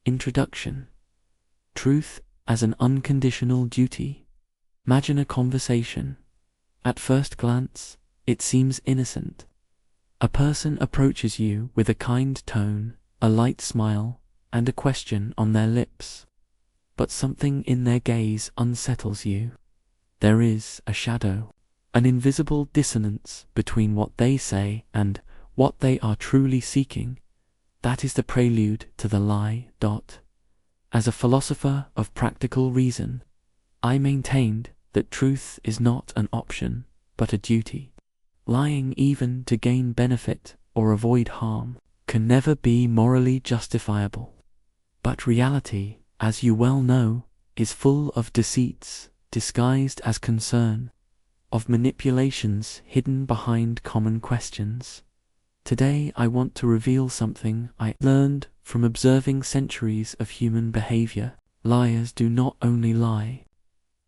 Introduction. Truth as an unconditional duty. Imagine a conversation. At first glance, it seems innocent. A person approaches you with a kind tone, a light smile, and a question on their lips. But something in their gaze unsettles you. There is a shadow, an invisible dissonance between what they say and what they are truly seeking. That is the prelude to the lie. As a philosopher of practical reason, I maintained that truth is not an option, but a duty. Lying even to gain benefit or avoid harm can never be morally justifiable. But reality, as you well know, is full of deceits disguised as concern, of manipulations hidden behind common questions. Today I want to reveal something I learned from observing centuries of human behavior. Liars do not only lie.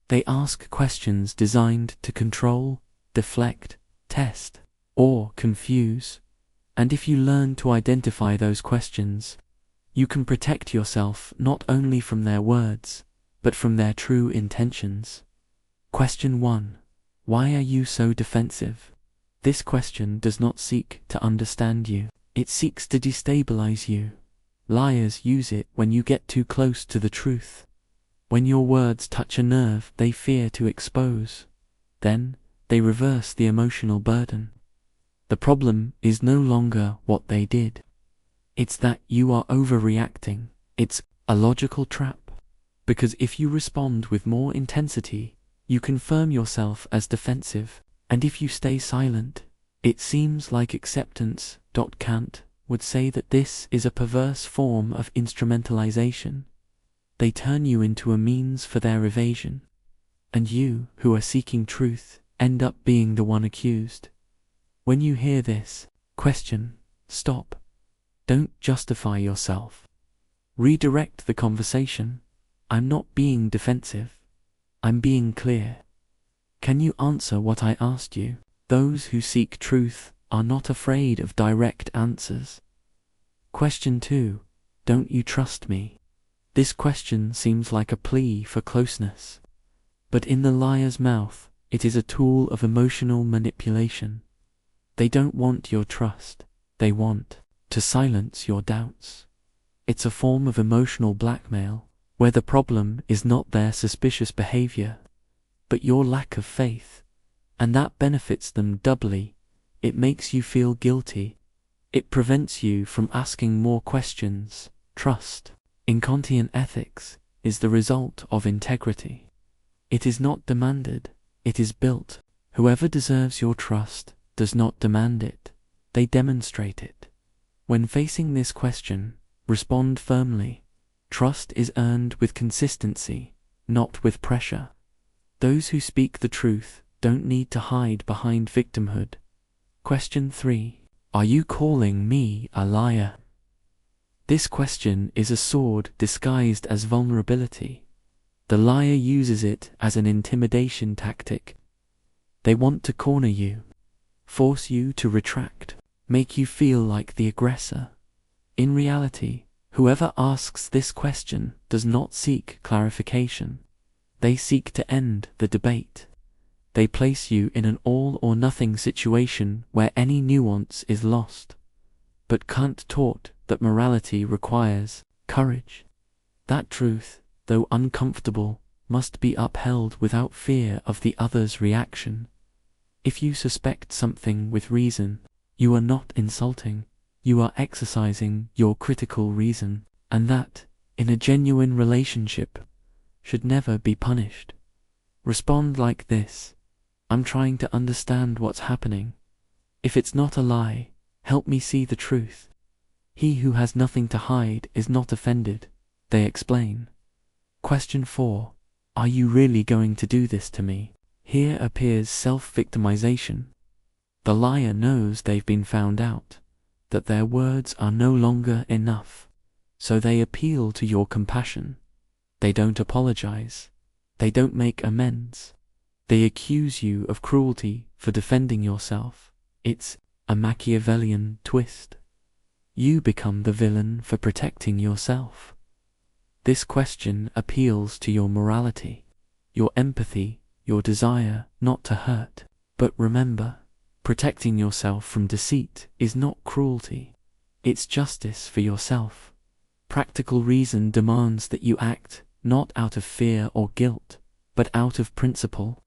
They ask questions designed to control, deflect, test, or confuse. And if you learn to identify those questions, you can protect yourself not only from their words, but from their true intentions. Question 1. Why are you so defensive? This question does not seek to understand you. It seeks to destabilize you. Liars use it when you get too close to the truth. When your words touch a nerve they fear to expose. Then, they reverse the emotional burden. The problem is no longer what they did. It's that you are overreacting. It's a logical trap. Because if you respond with more intensity, you confirm yourself as defensive. And if you stay silent, it seems like acceptance. Kant would say that this is a perverse form of instrumentalization. They turn you into a means for their evasion. And you, who are seeking truth, end up being the one accused. When you hear this, question, stop. Don't justify yourself. Redirect the conversation. I'm not being defensive. I'm being clear. Can you answer what I asked you? Those who seek truth are not afraid of direct answers. Question 2. Don't you trust me? This question seems like a plea for closeness. But in the liar's mouth, it is a tool of emotional manipulation. They don't want your trust. They want to silence your doubts. It's a form of emotional blackmail, where the problem is not their suspicious behavior, but your lack of faith. And that benefits them doubly. It makes you feel guilty. It prevents you from asking more questions. Trust, in Kantian ethics, is the result of integrity. It is not demanded, it is built. Whoever deserves your trust does not demand it, they demonstrate it. When facing this question, respond firmly. Trust is earned with consistency, not with pressure. Those who speak the truth don't need to hide behind victimhood. Question 3. Are you calling me a liar? This question is a sword disguised as vulnerability. The liar uses it as an intimidation tactic. They want to corner you, force you to retract, make you feel like the aggressor. In reality, whoever asks this question does not seek clarification. They seek to end the debate. They place you in an all-or-nothing situation where any nuance is lost. But Kant taught that morality requires courage. That truth, though uncomfortable, must be upheld without fear of the other's reaction. If you suspect something with reason, you are not insulting, you are exercising your critical reason, and that, in a genuine relationship, should never be punished. Respond like this: I'm trying to understand what's happening. If it's not a lie, help me see the truth. He who has nothing to hide is not offended, they explain. Question 4. Are you really going to do this to me? Here appears self-victimization. The liar knows they've been found out, that their words are no longer enough, so they appeal to your compassion. They don't apologize. They don't make amends. They accuse you of cruelty for defending yourself. It's a Machiavellian twist. You become the villain for protecting yourself. This question appeals to your morality, your empathy, your desire not to hurt. But remember, protecting yourself from deceit is not cruelty. It's justice for yourself. Practical reason demands that you act not out of fear or guilt, but out of principle.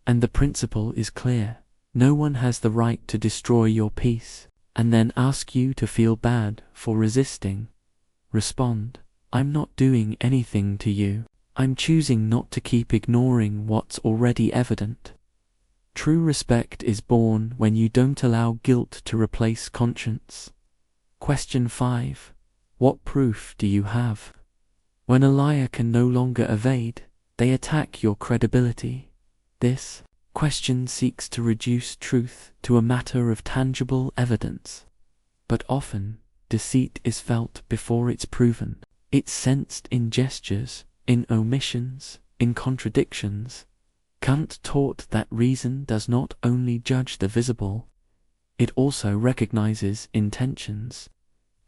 And the principle is clear. No one has the right to destroy your peace and then ask you to feel bad for resisting. Respond, I'm not doing anything to you. I'm choosing not to keep ignoring what's already evident. True respect is born when you don't allow guilt to replace conscience. Question 5. What proof do you have? When a liar can no longer evade, they attack your credibility. This question seeks to reduce truth to a matter of tangible evidence. But often, deceit is felt before it's proven. It's sensed in gestures, in omissions, in contradictions. Kant taught that reason does not only judge the visible, it also recognizes intentions,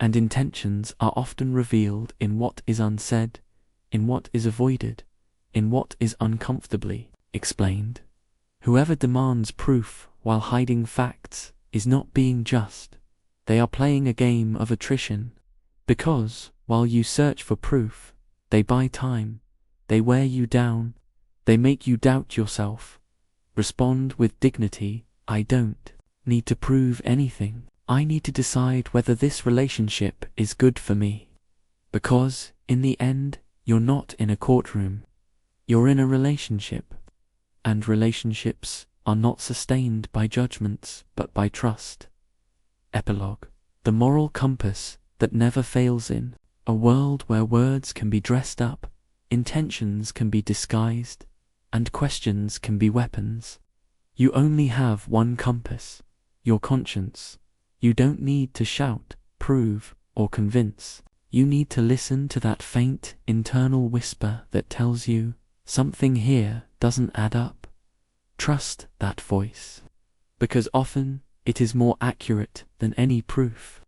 and intentions are often revealed in what is unsaid, in what is avoided, in what is uncomfortably explained. Whoever demands proof while hiding facts is not being just. They are playing a game of attrition, because, while you search for proof, they buy time, they wear you down, they make you doubt yourself. Respond with dignity. I don't need to prove anything. I need to decide whether this relationship is good for me. Because, in the end, you're not in a courtroom. You're in a relationship. And relationships are not sustained by judgments, but by trust. Epilogue. The moral compass that never fails in a world where words can be dressed up, intentions can be disguised, and questions can be weapons. You only have one compass, your conscience. You don't need to shout, prove, or convince. You need to listen to that faint internal whisper that tells you something here doesn't add up. Trust that voice, because often it is more accurate than any proof.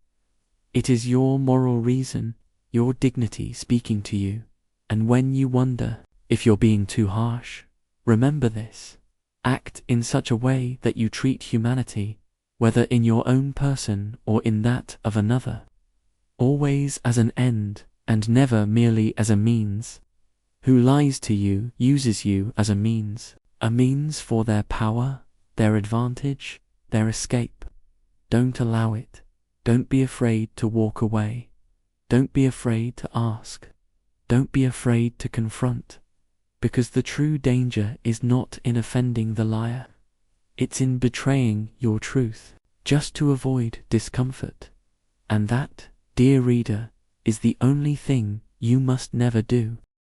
It is your moral reason, your dignity speaking to you, and when you wonder if you're being too harsh, remember this. Act in such a way that you treat humanity, whether in your own person or in that of another, always as an end and never merely as a means. Who lies to you uses you as a means for their power, their advantage, their escape. Don't allow it. Don't be afraid to walk away. Don't be afraid to ask. Don't be afraid to confront. Because the true danger is not in offending the liar. It's in betraying your truth, just to avoid discomfort. And that, dear reader, is the only thing you must never do.